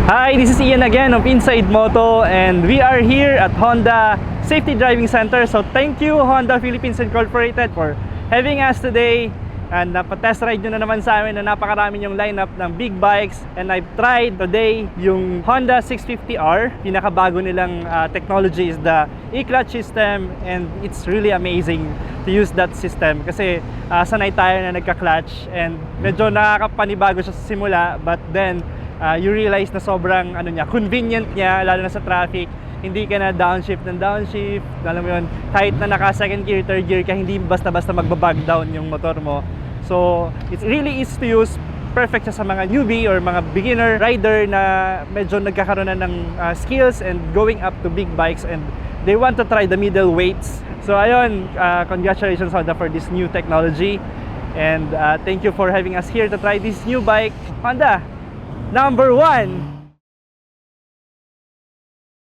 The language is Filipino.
Hi, this is Ian again of Inside Moto, and we are here at Honda Safety Driving Center. So thank you Honda Philippines Incorporated for having us today. And napatest ride nyo na naman sa amin na napakarami yung lineup ng big bikes. And I've tried today yung Honda 650R. Pinakabago nilang technology is the e-clutch system, and it's really amazing to use that system kasi sanay tayo na nagka-clutch and medyo nakakapanibago siya sa simula, but then you realize na sobrang convenient niya, lalo na sa traffic. Hindi ka na downshift, alam mo yun, kahit na naka second gear, third gear ka, hindi basta-basta magbabag down yung motor mo. So it's really easy to use, perfect siya sa mga newbie or mga beginner rider na medyo nagkakaroon na ng skills and going up to big bikes and they want to try the middle weights. So ayun, congratulations Honda for this new technology, and thank you for having us here to try this new bike. Honda, number 1!